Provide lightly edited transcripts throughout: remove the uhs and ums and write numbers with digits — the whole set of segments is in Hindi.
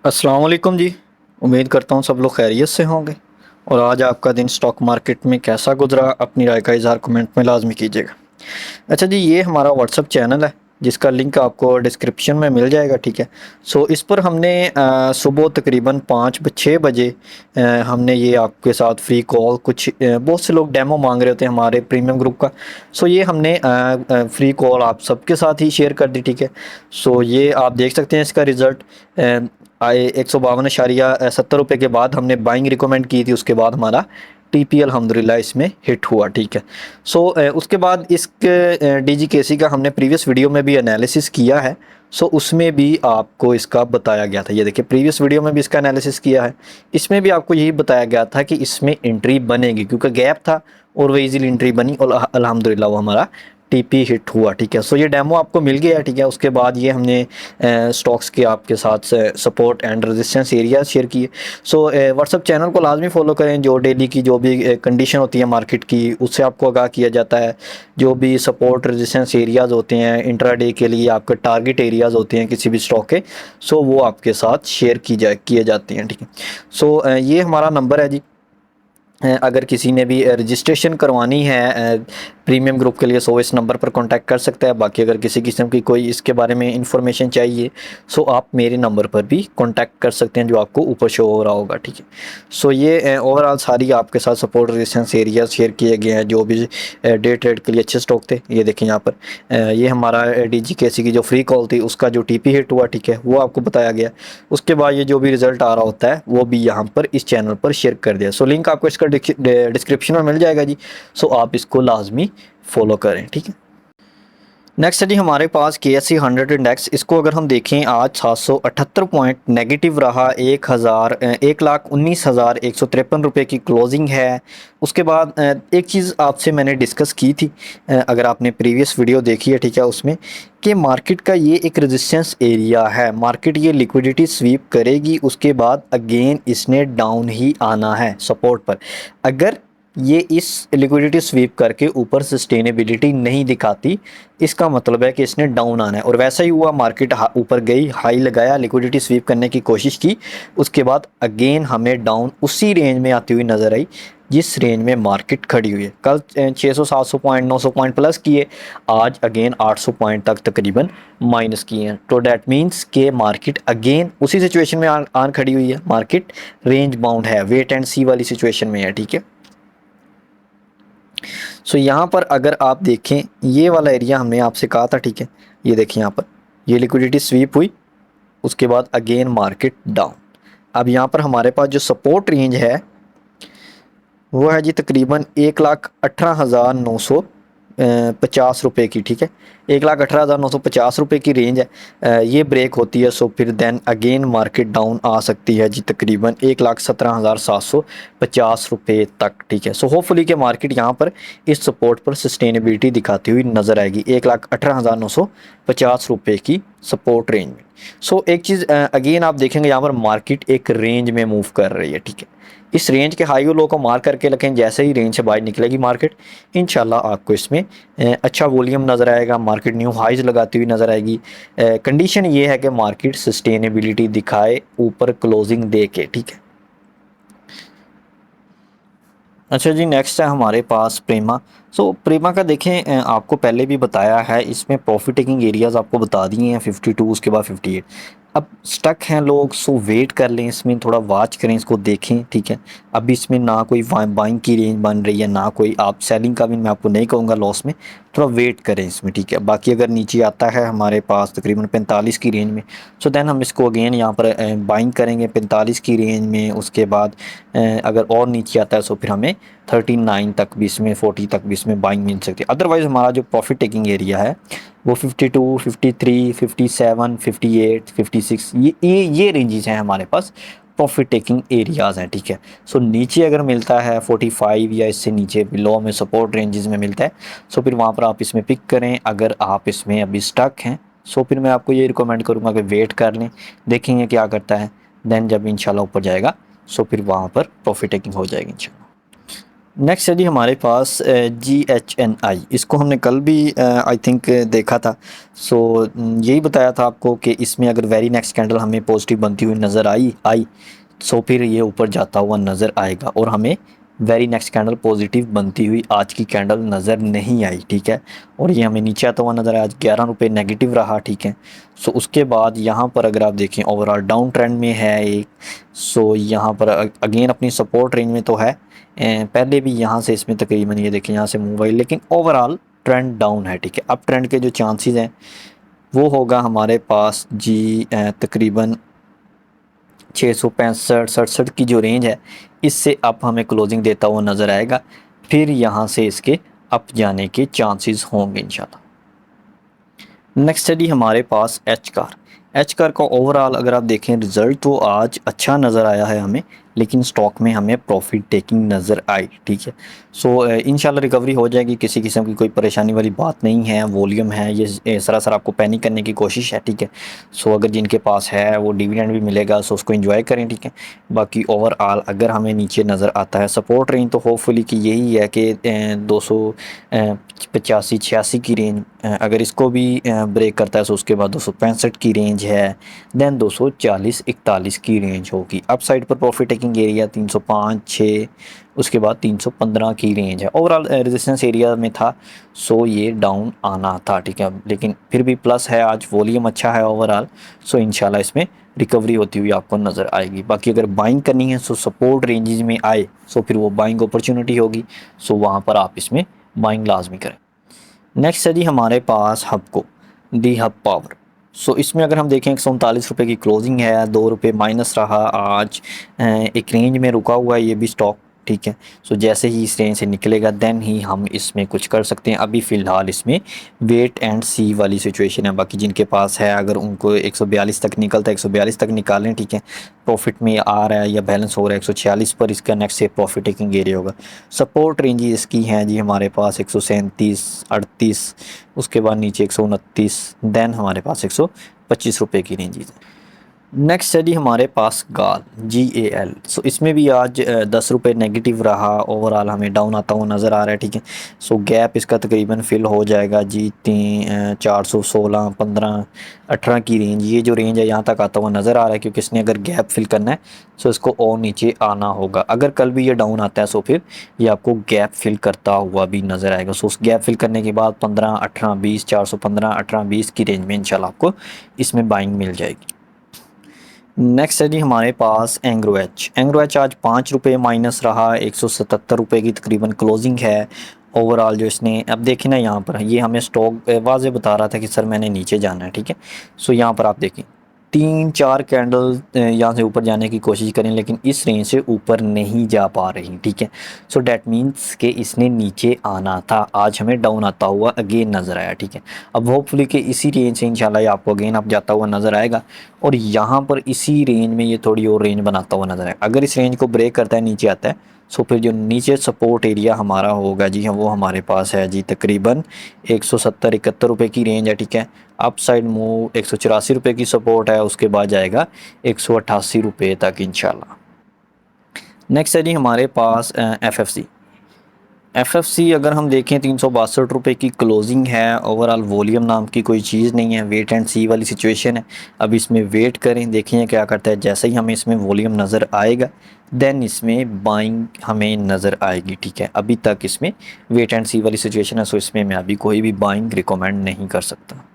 अस्सलाम वालेकुम जी। उम्मीद करता हूँ सब लोग खैरियत से होंगे। और आज आपका दिन स्टॉक मार्केट में कैसा गुजरा, अपनी राय का इज़हार कमेंट में लाजमी कीजिएगा। अच्छा जी, ये हमारा व्हाट्सअप चैनल है जिसका लिंक आपको डिस्क्रिप्शन में मिल जाएगा, ठीक है। सो इस पर हमने सुबह तकरीबन 5-6 बजे हमने ये आपके साथ फ्री कॉल, कुछ बहुत से लोग डेमो मांग रहे होते हैं हमारे प्रीमियम ग्रुप का। सो ये हमने फ्री कॉल आप सबके साथ ही शेयर कर दी, ठीक है। सो ये आप देख सकते हैं इसका रिज़ल्ट आए 152.70 रुपये के बाद हमने बाइंग रिकमेंड की थी। उसके बाद हमारा टीपी अल्हम्दुलिल्लाह इसमें हिट हुआ, ठीक है। सो उसके बाद इस डीजीकेसी का हमने प्रीवियस वीडियो में भी एनालिसिस किया है। सो उसमें भी आपको इसका बताया गया था। ये देखिए, प्रीवियस वीडियो में भी इसका एनालिसिस किया है। इसमें भी आपको यही बताया गया था कि इसमें एंट्री बनेगी, क्योंकि गैप था और वो इजीली एंट्री बनी और अल्हम्दुलिल्लाह वो हमारा टीपी हिट हुआ, ठीक है। सो ये डेमो आपको मिल गया, ठीक है। उसके बाद ये हमने स्टॉक्स के आपके साथ support and resistance area share किए। सो व्हाट्सअप चैनल को लाजमी फॉलो करें, जो डेली की जो भी कंडीशन होती है मार्केट की उससे आपको आगाह किया जाता है। जो भी सपोर्ट रेजिस्टेंस एरियाज़ होते हैं इंट्राडे के लिए, आपके टारगेट एरियाज़ होते हैं किसी भी स्टॉक के, सो वो आपके साथ शेयर किए जाते हैं, ठीक है। सो ये हमारा नंबर है जी। अगर किसी ने भी रजिस्ट्रेशन करवानी है प्रीमियम ग्रुप के लिए, सो इस नंबर पर कांटेक्ट कर सकता है। बाकी अगर किसी किस्म की कोई इसके बारे में इंफॉर्मेशन चाहिए, सो आप मेरे नंबर पर भी कांटेक्ट कर सकते हैं जो आपको ऊपर शो हो रहा होगा, ठीक है। सो ये ओवरऑल सारी आपके साथ सपोर्ट रेजिस्टेंस एरिया शेयर किए गए हैं जो भी डे ट्रेड के लिए अच्छे स्टॉक थे। ये देखें यहाँ पर ये हमारा डीजीकेसी की जो फ्री कॉल थी उसका जो टीपी हिट हुआ, ठीक है, वो आपको बताया गया। उसके बाद ये जो भी रिजल्ट आ रहा होता है वो भी यहाँ पर इस चैनल पर शेयर कर दिया। सो लिंक आपको इसका डिस्क्रिप्शन में मिल जाएगा जी। सो आप इसको लाजमी फॉलो करें, ठीक है। नेक्स्ट है जी हमारे पास KSE 100 इंडेक्स। इसको अगर हम देखें, आज 778 पॉइंट नेगेटिव रहा। 1,19,153 रुपये की क्लोजिंग है। उसके बाद एक चीज़ आपसे मैंने डिस्कस की थी, अगर आपने प्रीवियस वीडियो देखी है, ठीक है, उसमें कि मार्केट का ये एक रेजिस्टेंस एरिया है। मार्केट ये लिक्विडिटी स्वीप करेगी, उसके बाद अगेन इसने डाउन ही आना है सपोर्ट पर। अगर ये इस लिक्विडिटी स्वीप करके ऊपर सस्टेनेबिलिटी नहीं दिखाती, इसका मतलब है कि इसने डाउन आना है। और वैसा ही हुआ, मार्केट ऊपर गई, हाई लगाया, लिक्विडिटी स्वीप करने की कोशिश की, उसके बाद अगेन हमें डाउन उसी रेंज में आती हुई नज़र आई जिस रेंज में मार्केट खड़ी हुई है। कल 600-700 पॉइंट 900 पॉइंट प्लस किए, आज अगेन 800 पॉइंट तक तकरीबन माइनस किए हैं। तो डैट मीन्स के मार्केट अगेन उसी सिचुएशन में आन खड़ी हुई है। मार्केट रेंज बाउंड है, वेट एंड सी वाली सिचुएशन में है, ठीक है। सो यहाँ पर अगर आप देखें, ये वाला एरिया हमने आपसे कहा था, ठीक है। ये देखें यहाँ पर ये लिक्विडिटी स्वीप हुई, उसके बाद अगेन मार्केट डाउन। अब यहाँ पर हमारे पास जो सपोर्ट रेंज है वो है जी तकरीबन 1,18,950 रुपये की, ठीक है। 1,18,950 रुपये की रेंज है। ये ब्रेक होती है, सो फिर देन अगेन मार्केट डाउन आ सकती है जी तकरीबन 1,17,750 रुपये तक, ठीक है। सो होपफुली के मार्केट यहाँ पर इस सपोर्ट पर सस्टेनेबिलिटी दिखाती हुई नज़र आएगी 1,18,950 रुपये की सपोर्ट रेंज में। सो एक चीज़ अगेन आप देखेंगे, यहाँ पर मार्केट एक रेंज में मूव कर रही है, ठीक है। इस रेंज के हाई और लो को मार्क करके रखें, जैसे ही रेंज से बाहर निकलेगी मार्केट, इंशाल्लाह आपको इसमें अच्छा वॉल्यूम नज़र आएगा, मार्केट न्यू हाइज लगाती हुई नज़र आएगी। कंडीशन ये है कि मार्केट सस्टेनेबिलिटी दिखाए ऊपर क्लोजिंग दे के, ठीक है। अच्छा जी, नेक्स्ट है हमारे पास प्रेमा। सो प्रेमा का देखें, आपको पहले भी बताया है, इसमें प्रॉफिट टेकिंग एरियाज़ आपको बता दिए हैं 52, उसके बाद 58। अब स्टक हैं लोग, सो वेट कर लें, इसमें थोड़ा वॉच करें, इसको देखें, ठीक है। अभी इसमें ना कोई बाइंग की रेंज बन रही है, ना कोई आप सेलिंग का भी मैं आपको नहीं कहूँगा लॉस में, थोड़ा वेट करें इसमें, ठीक है। बाकी अगर नीचे आता है हमारे पास तकरीबन 45 की रेंज में, सो देन हम इसको अगेन यहाँ पर बाइंग करेंगे 45 की रेंज में। उसके बाद अगर और नीचे आता है सो फिर हमें 39 तक भी इसमें, 40 तक भी इसमें बाइंग मिल सकती है। अदरवाइज़ हमारा जो प्रॉफिट टेकिंग एरिया है वो 52, 53, 57, 58, 56, ये रेंजेस हैं हमारे पास, प्रॉफिट टेकिंग एरियाज़ हैं, ठीक है। सो नीचे अगर मिलता है 45 या इससे नीचे बिलो में सपोर्ट रेंजेस में मिलता है, सो फिर वहाँ पर आप इसमें पिक करें। अगर आप इसमें अभी स्टक हैं, सो फिर मैं आपको ये रिकमेंड करूँगा कि वेट कर लें, देखेंगे क्या करता है। देन जब इंशाल्लाह ऊपर जाएगा, सो फिर वहाँ पर प्रॉफिट टेकिंग हो जाएगी इंशाल्लाह। नेक्स्ट है जी हमारे पास GHNI, इसको हमने कल भी आई थिंक देखा था। सो यही बताया था आपको कि इसमें अगर वेरी नेक्स्ट कैंडल हमें पॉजिटिव बनती हुई नज़र आई सो फिर ये ऊपर जाता हुआ नज़र आएगा, और हमें वेरी नेक्स्ट कैंडल पॉजिटिव बनती हुई आज की कैंडल नज़र नहीं आई, ठीक है। और ये हमें नीचे आता हुआ नज़र आया, आज 11 रुपये नेगेटिव रहा, ठीक है। सो उसके बाद यहाँ पर अगर आप देखें ओवरऑल डाउन ट्रेंड में है एक। सो यहाँ पर अगेन अपनी सपोर्ट रेंज में तो है, पहले भी यहाँ से इसमें तकरीबन ये देखें यहाँ से मूव आई, लेकिन ओवरऑल ट्रेंड डाउन है, ठीक है। अब ट्रेंड के जो चांसेस हैं वो होगा हमारे पास जी तकरीबन 665-67 की जो रेंज है इससे अप हमें क्लोजिंग देता हुआ नज़र आएगा, फिर यहाँ से इसके अप जाने के चांसेस होंगे इंशाल्लाह। नेक्स्ट है जी हमारे पास एच कार का ओवरऑल अगर आप देखें रिज़ल्ट तो आज अच्छा नज़र आया है हमें, लेकिन स्टॉक में हमें प्रॉफिट टेकिंग नज़र आई, ठीक है। सो इंशाल्लाह रिकवरी हो जाएगी, किसी किस्म की कोई परेशानी वाली बात नहीं है। वॉल्यूम है ये सरासर आपको पैनिक करने की कोशिश है, ठीक है। सो अगर जिनके पास है वो डिविडेंड भी मिलेगा, सो उसको एंजॉय करें, ठीक है। बाकी ओवरऑल अगर हमें नीचे नज़र आता है सपोर्ट रेंज तो होपफुली कि यही है कि 285-86 की रेंज, अगर इसको भी ब्रेक करता है तो उसके बाद 265 की रेंज है, देन 240-41 की रेंज होगी। अप साइड पर प्रॉफिट टेकिंग एरिया 305-6, उसके बाद 315 की रेंज है। ओवरऑल रेजिस्टेंस एरिया में था, सो ये डाउन आना था, ठीक है। लेकिन फिर भी प्लस है, आज वॉल्यूम अच्छा है ओवरऑल, सो इंशाल्लाह इसमें रिकवरी होती हुई आपको नज़र आएगी। बाकी अगर बाइंग करनी है सो सपोर्ट रेंजेस में आए सो फिर वो बाइंग अपॉर्चुनिटी होगी, सो वहाँ पर आप इसमें बाइंग लाजमी करें। नेक्स्ट है जी हमारे पास हबको, दी हब पावर। सो इसमें अगर हम देखें 139 रुपये की क्लोजिंग है, 2 रुपये माइनस रहा आज, एक रेंज में रुका हुआ है ये भी स्टॉक, ठीक है। सो जैसे ही इस रेंज से निकलेगा देन ही हम इसमें कुछ कर सकते हैं। अभी फ़िलहाल इसमें वेट एंड सी वाली सिचुएशन है। बाकी जिनके पास है अगर उनको 142 तक निकलता है 142 तक निकालें, ठीक है। प्रॉफिट में आ रहा है या बैलेंस हो रहा है 146 पर, इसका नेक्स्ट से प्रॉफिट टेकिंग एरिया होगा। सपोर्ट रेंज इसकी हैं जी हमारे पास 137, 38, उसके बाद नीचे 129, देन हमारे पास 125 रुपये की रेंजेस है। नेक्स्ट है जी हमारे पास GAL। सो इसमें भी आज 10 रुपये नेगेटिव रहा, ओवरऑल हमें डाउन आता हुआ नज़र आ रहा है, ठीक है। सो गैप इसका तकरीबन फिल हो जाएगा जी 416, 15, 18 की रेंज, ये जो रेंज है यहाँ तक आता हुआ नज़र आ रहा है, क्योंकि इसने अगर गैप फिल करना है सो इसको और नीचे आना होगा। अगर कल भी ये डाउन आता है सो फिर ये आपको गैप फिल करता हुआ भी नज़र आएगा। सो उस गैप फिल करने के बाद 15, 18, 20, 415, 18, 20 की रेंज में इंशाल्लाह आपको इसमें बाइंग मिल जाएगी। नेक्स्ट है जी हमारे पास एंग्रो एच आज 5 रुपये माइनस रहा, 177 रुपये की तकरीबन क्लोजिंग है। ओवरऑल जो इसने अब देखें ना यहाँ पर ये हमें स्टॉक वाज़े बता रहा था कि सर मैंने नीचे जाना है, ठीक है। सो यहाँ पर आप देखें 3-4 कैंडल यहाँ से ऊपर जाने की कोशिश करें, लेकिन इस रेंज से ऊपर नहीं जा पा रही, ठीक है। सो डैट मीन्स कि इसने नीचे आना था, आज हमें डाउन आता हुआ अगेन नज़र आया, ठीक है। अब होपफुली कि इसी रेंज से इंशाल्लाह ये आपको अगेन अप जाता हुआ नज़र आएगा, और यहाँ पर इसी रेंज में ये थोड़ी और रेंज बनाता हुआ नज़र आएगा। अगर इस रेंज को ब्रेक करता है नीचे आता है सो फिर जो नीचे सपोर्ट एरिया हमारा होगा जी हाँ वो हमारे पास है जी तकरीबन 170-71 रुपये की रेंज है, ठीक है। अप साइड मूव 184 रुपये की सपोर्ट है, उसके बाद जाएगा 188 रुपये तक इंशाल्लाह। नेक्स्ट है जी हमारे पास FFC अगर हम देखें 362 रुपये की क्लोजिंग है। ओवरऑल वॉल्यूम नाम की कोई चीज़ नहीं है, वेट एंड सी वाली सिचुएशन है। अब इसमें वेट करें, देखें क्या करता है। जैसे ही हमें इसमें वॉल्यूम नज़र आएगा देन इसमें बाइंग हमें नज़र आएगी, ठीक है। अभी तक इसमें वेट एंड सी वाली सिचुएशन है, सो इसमें मैं अभी कोई भी बाइंग रिकमेंड नहीं कर सकता।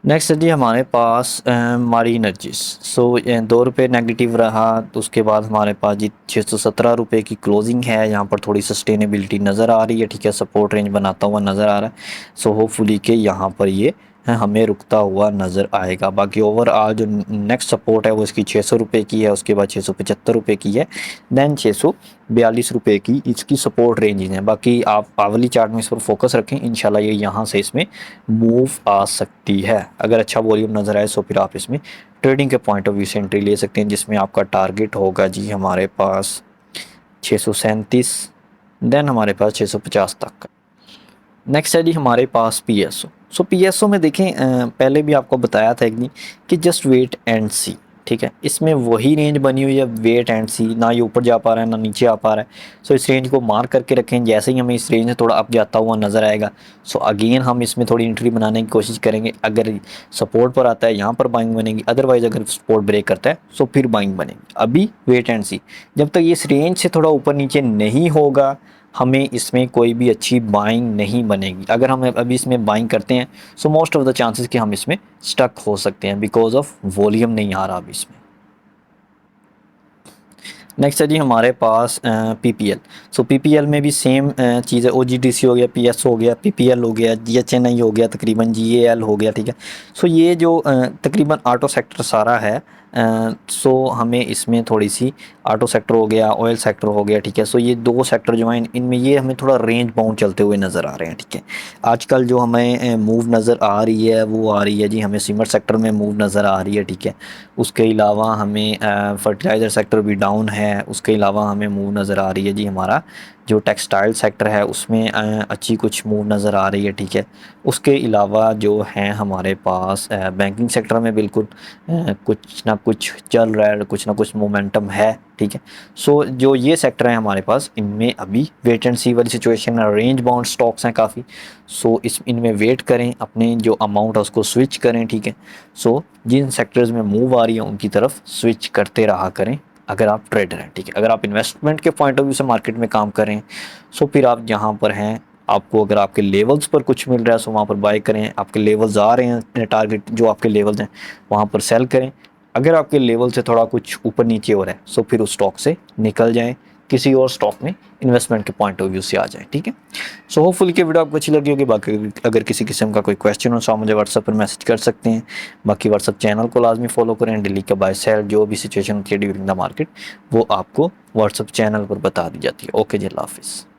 नेक्स्ट है जी हमारे पास मारी एनर्जीज। सो 2 रुपये नेगेटिव रहा, तो उसके बाद हमारे पास जी 617 रुपये की क्लोजिंग है। यहाँ पर थोड़ी सस्टेनेबिलिटी नज़र आ रही है, ठीक है। सपोर्ट रेंज बनाता हुआ नज़र आ रहा है, सो होपफुली के यहाँ पर ये हमें रुकता हुआ नज़र आएगा। बाकी ओवरऑल जो नेक्स्ट सपोर्ट है वो इसकी 600 रुपये की है, उसके बाद 675 रुपये की है, दैन 642 रुपये की इसकी सपोर्ट रेंजेस हैं। बाकी आप आवली चार्ट में इस पर फोकस रखें, इंशाल्लाह ये यहाँ से इसमें मूव आ सकती है। अगर अच्छा वॉल्यूम नज़र आए सो फिर आप इसमें ट्रेडिंग के पॉइंट ऑफ व्यू से एंट्री ले सकते हैं, जिसमें आपका टारगेट होगा जी हमारे पास 637, देन हमारे पास 650 तक। नेक्स्ट है जी हमारे पास PSO। सो PSO में देखें पहले भी आपको बताया था एक दिन कि जस्ट वेट एंड सी, ठीक है। इसमें वही रेंज बनी हुई है वेट एंड सी, ना ये ऊपर जा पा रहा है ना नीचे आ पा रहा है। सो इस रेंज को मार्क करके रखें, जैसे ही हमें इस रेंज से थोड़ा अप जाता हुआ नज़र आएगा सो अगेन हम इसमें थोड़ी एंट्री बनाने की कोशिश करेंगे। अगर सपोर्ट पर आता है यहाँ पर बाइंग बनेगी, अदरवाइज अगर सपोर्ट ब्रेक करता है सो फिर बाइंग बनेगी। अभी वेट एंड सी, जब तक ये इस रेंज से थोड़ा ऊपर नीचे नहीं होगा हमें इसमें कोई भी अच्छी बाइंग नहीं बनेगी। अगर हम अभी इसमें बाइंग करते हैं so most of the chances कि हम इसमें स्टक हो सकते हैं बिकॉज ऑफ वॉल्यूम नहीं आ रहा अभी इसमें। नेक्स्ट है जी हमारे पास पीपीएल। सो पीपीएल में भी सेम चीज़ है, ओजीडीसी हो गया, पीएस हो गया, पीपीएल हो गया, जीएचएनआई हो गया, तकरीबन जीएएल हो गया, ठीक है। सो ये जो तकरीबन ऑटो सेक्टर सारा है, सो हमें इसमें थोड़ी सी ऑटो सेक्टर हो गया, ऑयल सेक्टर हो गया, ठीक है। सो ये दो सेक्टर जो हैं इनमें ये हमें थोड़ा रेंज बाउंड चलते हुए नज़र आ रहे हैं, ठीक है। आजकल जो हमें मूव नज़र आ रही है वो आ रही है जी हमें सीमेंट सेक्टर में मूव नज़र आ रही है, ठीक है। उसके अलावा हमें फर्टिलाइज़र सेक्टर भी डाउन है, उसके अलावा हमें मूव नज़र आ रही है जी हमारा जो टेक्सटाइल सेक्टर है उसमें अच्छी कुछ मूव नज़र आ रही है, ठीक है। उसके अलावा जो है हमारे पास बैंकिंग सेक्टर में बिल्कुल कुछ ना कुछ चल रहा है, कुछ ना कुछ मोमेंटम है, ठीक है। सो जो ये सेक्टर है हमारे पास इनमें अभी वेट एंड सी वाली सिचुएशन है, रेंज बाउंड स्टॉक्स हैं काफ़ी। सो इस इनमें वेट करें, अपने जो अमाउंट है उसको स्विच करें, ठीक है। सो जिन सेक्टर्स में मूव आ रही है उनकी तरफ स्विच करते रहा करें अगर आप ट्रेडर हैं, ठीक है। अगर आप इन्वेस्टमेंट के पॉइंट ऑफ व्यू से मार्केट में काम करें सो फिर आप जहाँ पर हैं आपको अगर आपके लेवल्स पर कुछ मिल रहा है सो वहाँ पर बाय करें। आपके लेवल्स आ रहे हैं टारगेट जो आपके लेवल्स हैं वहाँ पर सेल करें। अगर आपके लेवल से थोड़ा कुछ ऊपर नीचे हो रहा है सो फिर उस स्टॉक से निकल जाएं, किसी और स्टॉक में इन्वेस्टमेंट के पॉइंट ऑफ व्यू से आ जाए, ठीक है। सो होपफुली कि वीडियो आपको अच्छी लगी होगी। बाकी अगर किसी किस्म का कोई क्वेश्चन हो तो आप मुझे व्हाट्सएप पर मैसेज कर सकते हैं। बाकी व्हाट्सएप चैनल को लाजमी फॉलो करें, डेली का बाय सेल जो भी सिचुएशन होती है ड्यूरिंग द मार्केट वो आपको व्हाट्सएप चैनल पर बता दी जाती है। ओके जी, अल्लाह हाफिज़।